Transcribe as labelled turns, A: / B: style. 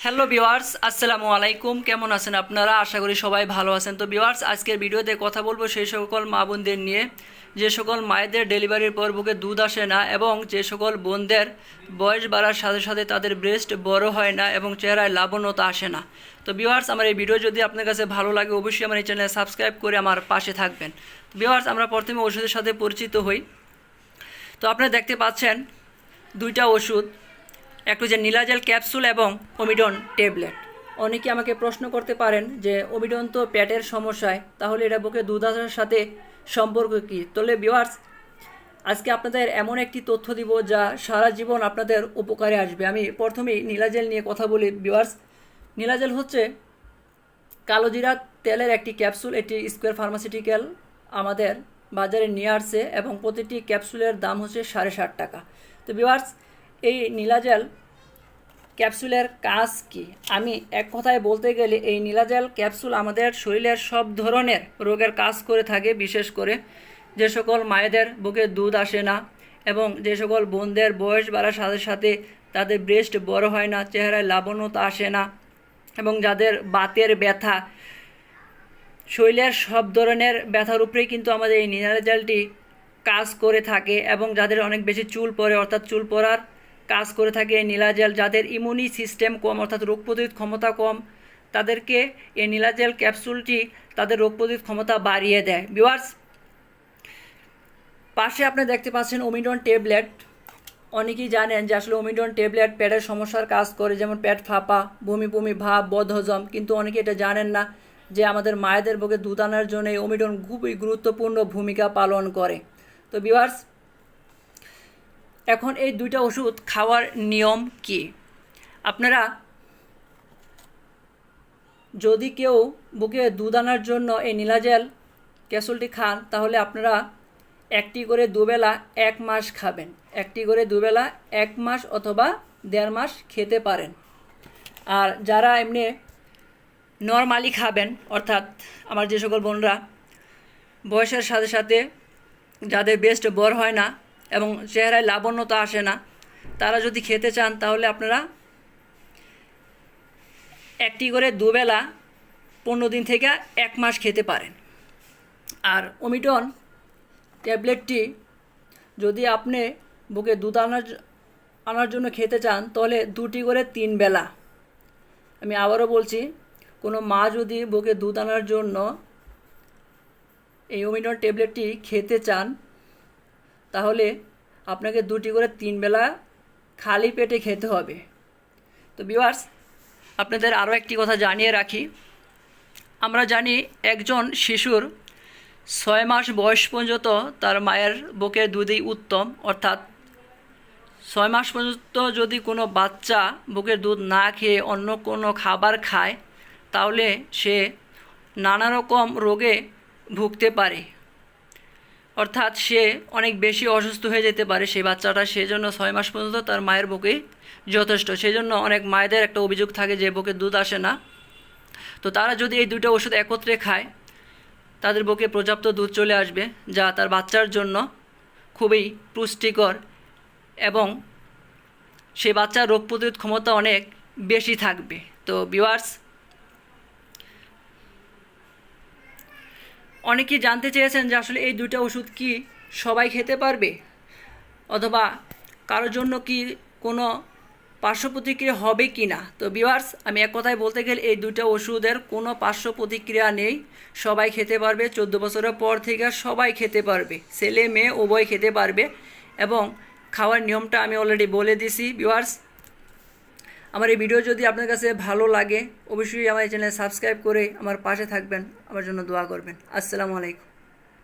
A: Hello viewers, আসসালামু আলাইকুম। কেমন আছেন আপনারা? আশা করি সবাই ভালো আছেন। তো ভিউয়ার্স, আজকের ভিডিওতে কথা বলবো সেই সকল মা বোনদের নিয়ে যে সকল মায়েদের ডেলিভারির পর বুকে দুধ আসে না এবং যে সকল বোনদের বয়স বাড়ার সাথে সাথে তাদের ব্রেস্ট বড় হয় না এবং চেহারায় লাবণ্যতা আসে না। তো ভিউয়ার্স, আমার এই ভিডিও যদি আপনার কাছে ভালো লাগে অবশ্যই আমার এই চ্যানেল সাবস্ক্রাইব করে আমার পাশে থাকবেন। ভিউয়ার্স, আমরা প্রথমে ওষুধের সাথে পরিচিত হই। তো আপনারা দেখতে পাচ্ছেন দুইটা ওষুধ, একটু যে নীলাজেল ক্যাপসুল এবং ওমিডন ট্যাবলেট। অনেকে আমাকে প্রশ্ন করতে পারেন যে ওমিডন তো পেটের সমস্যায়, তাহলে এটা বুকে দুধ আসার সাথে সম্পর্ক কী? তাহলে ভিউয়ার্স, আজকে আপনাদের এমন একটি তথ্য দিব যা সারা জীবন আপনাদের উপকারে আসবে। আমি প্রথমেই নীলাজেল নিয়ে কথা বলি। ভিউয়ার্স, নীলাজেল হচ্ছে কালোজিরা তেলের একটি ক্যাপসুল। এটি স্কোয়ার ফার্মাসিউটিক্যাল আমাদের বাজারে নিয়ে আসছে এবং প্রতিটি ক্যাপসুলের দাম হচ্ছে 7.5 টাকা। তো ভিউয়ার্স, এই নীলাজেল ক্যাপসুলের কাজ কি? আমি এক কথায় বলতে গেলে এই নীলাজেল ক্যাপসুল আমাদের শরীরের সব ধরনের রোগের কাজ করে থাকে। বিশেষ করে যে সকল মায়েদের বুকে দুধ আসে না এবং যে সকল বোনদের বয়স বাড়ার সাথে সাথে তাদের ব্রেস্ট বড় হয় না, চেহারায় লাবণ্যতা আসে না এবং যাদের বাতের ব্যথা, শরীরের সব ধরনের ব্যথার উপরেই কিন্তু আমাদের এই নীলাজেলটি কাজ করে থাকে এবং যাদের অনেক বেশি চুল পড়ে অর্থাৎ চুল পড়ার কাজ করে থাকে নীলাজেল, যাদের ইমিউনি সিস্টেম কম অর্থাৎ রোগ প্রতিরোধ ক্ষমতা কম, তাদেরকে এই নীলাজেল ক্যাপসুলটি তাদের রোগ প্রতিরোধ ক্ষমতা বাড়িয়ে দেয়। ভিউয়ার্স, পাশে আপনি দেখতে পাচ্ছেন ওমিডন ট্যাবলেট। অনেকেই জানেন যে আসলে ওমিডন ট্যাবলেট পেটের সমস্যার কাজ করে, যেমন পেট ফাঁপা, বমি বমি ভাব, বদহজম। কিন্তু অনেকে এটা জানেন না যে আমাদের মায়েদের বুকে দুধ আনার জন্য এই ওমিডন খুবই গুরুত্বপূর্ণ ভূমিকা পালন করে। তো ভিউয়ার্স, এখন এই দুইটা ওষুধ খাওয়ার নিয়ম কি? আপনারা যদি কেউ বুকে দুধ আনার জন্য এই নীলাজেল ক্যাপসুলটি খান, তাহলে আপনারা একটি করে দুবেলা 1 মাস খাবেন। একটি করে দুবেলা 1 মাস অথবা 1.5 মাস খেতে পারেন। আর যারা এমনি নর্মালি খাবেন, অর্থাৎ আমার যে সকল বোনরা বয়সের সাথে সাথে যাদের ব্রেস্ট বড় হয় না এবং চেহারায় লাবণ্যতা আসে না, তারা যদি খেতে চান তাহলে আপনারা একটি করে দুবেলা 15 দিন থেকে 1 মাস খেতে পারেন। আর ওমিডন ট্যাবলেটটি যদি আপনি বুকে দুধ আনার জন্য খেতে চান তাহলে 2টি করে 3 বেলা। আমি আবারও বলছি, কোনো মা যদি বুকে দুধ আনার জন্য এই ওমিডন ট্যাবলেটটি খেতে চান তাহলে আপনাকে 2টি করে 3 বেলা খালি পেটে খেতে হবে। তো ভিউয়ার্স, আপনাদের আরও একটি কথা জানিয়ে রাখি। আমরা জানি একজন শিশুর 6 মাস বয়স পর্যন্ত তার মায়ের বুকের দুধই উত্তম, অর্থাৎ 6 মাস পর্যন্ত যদি কোনো বাচ্চা বুকের দুধ না খেয়ে অন্য কোনো খাবার খায় তাহলে সে নানা রকম রোগে ভুগতে পারে, অর্থাৎ সে অনেক বেশি অসুস্থ হয়ে যেতে পারে সেই বাচ্চাটা। সেজন্য 6 মাস পর্যন্ত তার মায়ের বুকেই যথেষ্ট। সেজন্য অনেক মায়েদের একটা অভিযোগ থাকে যে বুকে দুধ আসে না। তো তারা যদি এই দুটো ওষুধ একত্রে খায় তাদের বুকে পর্যাপ্ত দুধ চলে আসবে, যা তার বাচ্চার জন্য খুবই পুষ্টিকর এবং সে বাচ্চার রোগ প্রতিরোধ ক্ষমতা অনেক বেশি থাকবে। তো ভিউয়ার্স, অনেকেই জানতে চেয়েছেন যে আসলে এই দুটো ওষুধ কি সবাই খেতে পারবে অথবা কারোর জন্য কি কোনো পার্শ্ব প্রতিক্রিয়া হবে কি না। তো ভিউয়ার্স, আমি এক কথায় বলতে গেলে এই দুটো ওষুধের কোনো পার্শ্ব প্রতিক্রিয়া নেই, সবাই খেতে পারবে। 14 বছরের পর থেকে সবাই খেতে পারবে, ছেলে মেয়ে উভয় খেতে পারবে এবং খাওয়ার নিয়মটা আমি অলরেডি বলে দিছি। ভিউয়ার্স, আমার এই ভিডিও যদি আপনার কাছে ভালো লাগে অবশ্যই আমার এই চ্যানেল সাবস্ক্রাইব করে আমার পাশে থাকবেন, আমার জন্য দোয়া করবেন। আসসালামু আলাইকুম।